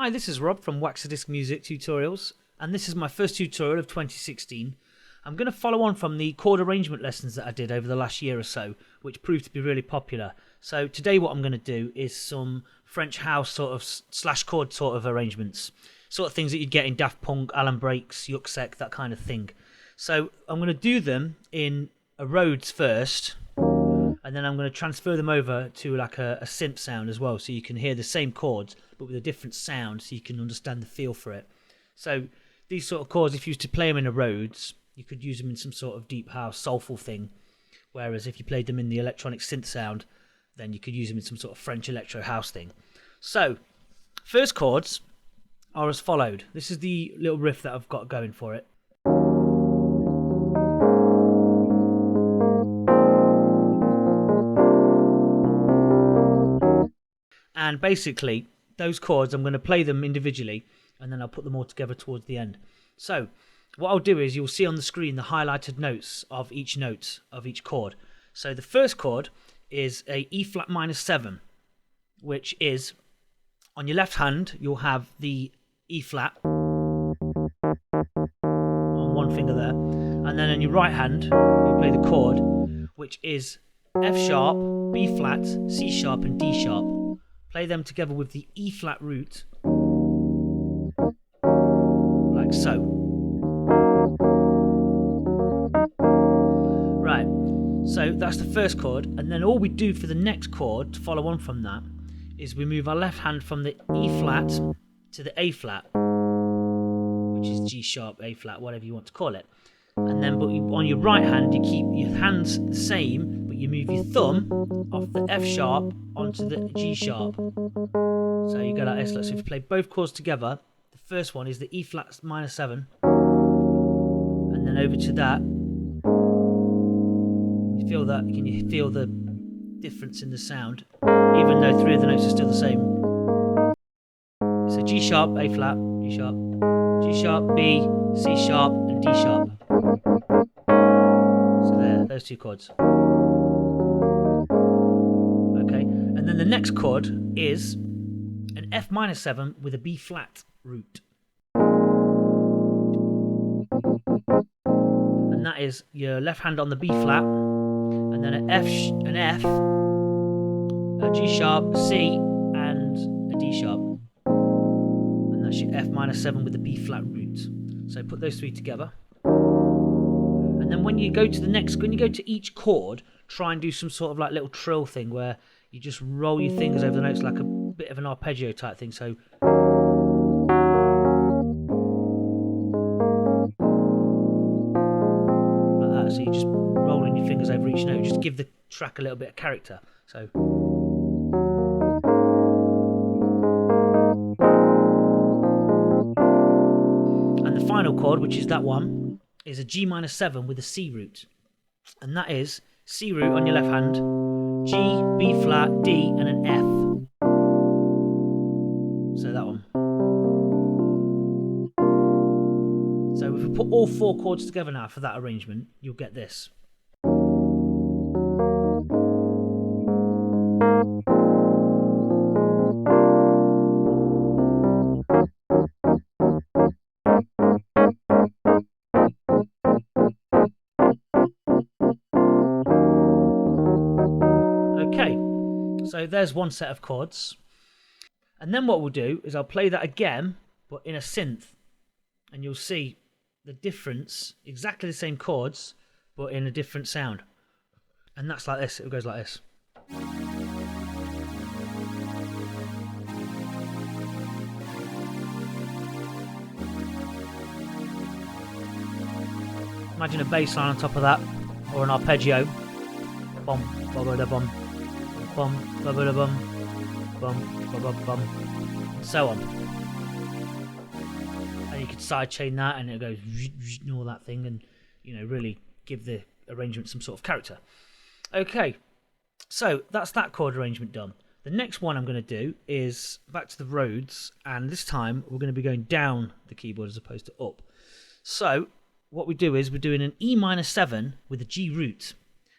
Hi, this is Rob from Waxadisc Music Tutorials, and this is my first tutorial of 2016. I'm going to follow on from the chord arrangement lessons that I did over the last year or so, which proved to be really popular. So today what I'm going to do is some French house sort of slash chord sort of arrangements, sort of things that you'd get in Daft Punk, Alan Breaks, Yuksek, that kind of thing. So I'm going to do them in a Rhodes first, and then I'm going to transfer them over to like a synth sound as well, so you can hear the same chords but with a different sound, so you can understand the feel for it. So these sort of chords, if you used to play them in a Rhodes, you could use them in some sort of deep house soulful thing, whereas if you played them in the electronic synth sound, then you could use them in some sort of French electro house thing. So first chords are as followed. This is the little riff that I've got going for it. And basically, those chords, I'm going to play them individually, and then I'll put them all together towards the end. So what I'll do is you'll see on the screen the highlighted notes of each note of each chord. So the first chord is a E flat minor 7, which is, on your left hand, you'll have the E flat on one finger there, and then on your right hand, you play the chord, which is F sharp, B flat, C sharp, and D sharp. Play them together with the E flat root, like so. Right, so that's the first chord, and then all we do for the next chord to follow on from that is we move our left hand from the E flat to the A flat, which is G sharp, A flat, whatever you want to call it. And then on your right hand, you keep your hands the same, but you move your thumb off the F sharp onto the G sharp. So you go like this. So if you play both chords together, the first one is the E flat minor 7, and then over to that. You feel that? Can you feel the difference in the sound? Even though three of the notes are still the same. So G sharp, A flat, G sharp, G sharp, B, C sharp, and D sharp. So there, those two chords. Okay, and then the next chord is an F minor 7 with a B flat root. And that is your left hand on the B flat, and then an F, a G sharp, C, and a D sharp. And that's your F minor 7 with a B flat root. So put those three together. And then when you go to each chord, try and do some sort of like little trill thing where you just roll your fingers over the notes like a bit of an arpeggio type thing. So like that. So you're just rolling your fingers over each note, just to give the track a little bit of character. So and the final chord, which is that one, is a G minor 7 with a C root. And that is C root on your left hand, G, B flat, D, and an F. So that one. So if we put all four chords together now for that arrangement, you'll get this. Okay, so there's one set of chords. And then what we'll do is I'll play that again, but in a synth. And you'll see the difference, exactly the same chords, but in a different sound. And that's like this, it goes like this. Imagine a bass line on top of that, or an arpeggio. Bum, ba ba da bum, bum, ba ba da bum, bum, ba ba bum, and so on. And you could sidechain that, and it goes and all that thing, and really give the arrangement some sort of character. Okay, so that's that chord arrangement done. The next one I'm going to do is back to the Rhodes, and this time we're going to be going down the keyboard as opposed to up. So what we do is we're doing an E minor 7 with a G root,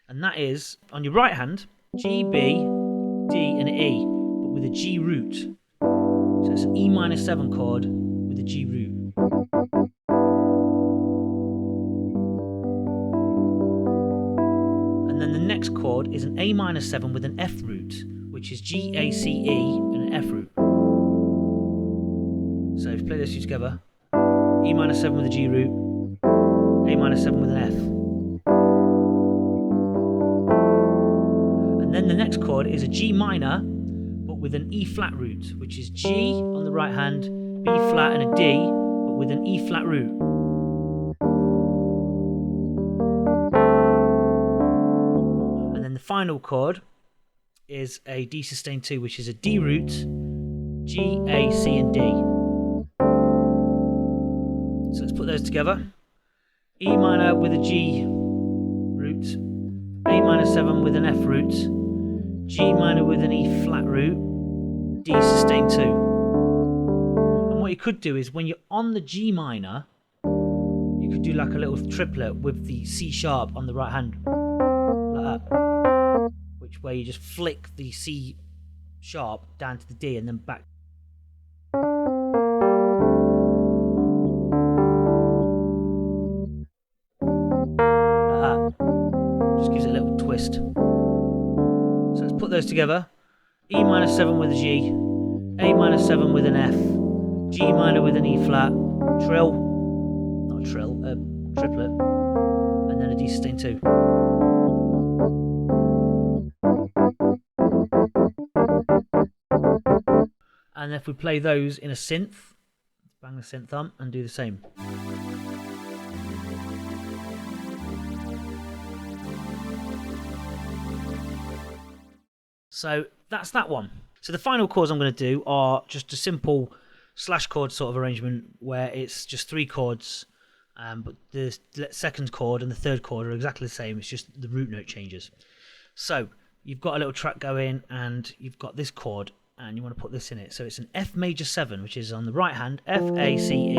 and that is on your right hand, G, B, D, and E, but with a G root. So it's an E minor 7 chord with a G root. And then the next chord is an A minor 7 with an F root, which is G, A, C, E and an F root. So if you play those two together, E minor 7 with a G root, A minor 7 with an F. And then the next chord is a G minor, but with an E flat root, which is G on the right hand, B flat and a D, but with an E flat root. And then the final chord is a D sustain 2, which is a D root, G, A, C and D. So let's put those together. E minor with a G root, A minor 7 with an F root, G minor with an E flat root, D sustain 2. And what you could do is when you're on the G minor, you could do like a little triplet with the C sharp on the right hand, like that, which way you just flick the C sharp down to the D and then back. Just gives it a little twist. So let's put those together. E minor 7 with a G, A minor 7 with an F, G minor with an E flat, triplet, and then a D sustain 2. And if we play those in a synth, bang the synth on and do the same. So that's that one. So the final chords I'm going to do are just a simple slash chord sort of arrangement where it's just 3 chords, but the second chord and the third chord are exactly the same. It's just the root note changes. So you've got a little track going and you've got this chord and you want to put this in it. So it's an F major 7, which is on the right hand, F, A, C, E.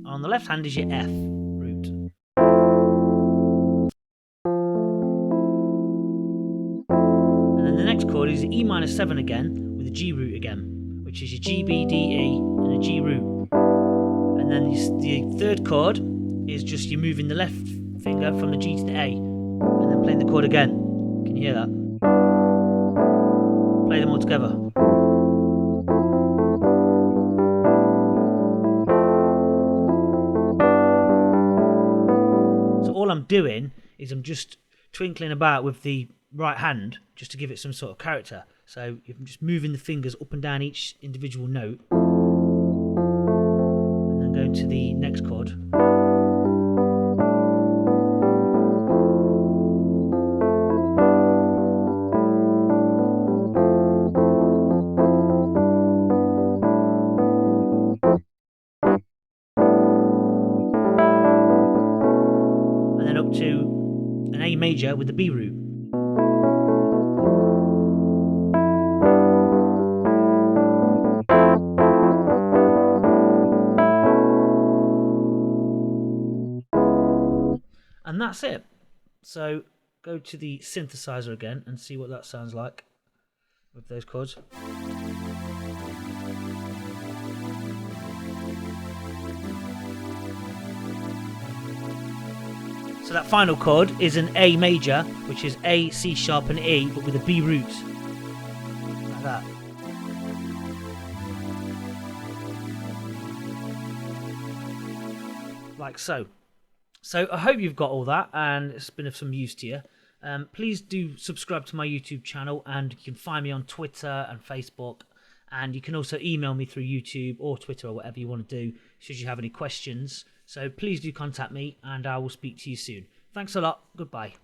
On the left hand is your F root. And then the next chord is E minor 7 again with a G root again, which is your G, B, D, E and a G root. And then the third chord is just you moving the left finger from the G to the A and then playing the chord again. Can you hear that? Play them all together. So all I'm doing is I'm just twinkling about with the right hand just to give it some sort of character. So I'm just moving the fingers up and down each individual note and then going to the next chord. And then up to an A major with the B root. And that's it. So go to the synthesizer again and see what that sounds like with those chords. So that final chord is an A major, which is A, C sharp and E, but with a B root. Like that. Like so. So I hope you've got all that and it's been of some use to you. Please do subscribe to my YouTube channel and you can find me on Twitter and Facebook, and you can also email me through YouTube or Twitter or whatever you want to do should you have any questions. So please do contact me and I will speak to you soon. Thanks a lot. Goodbye.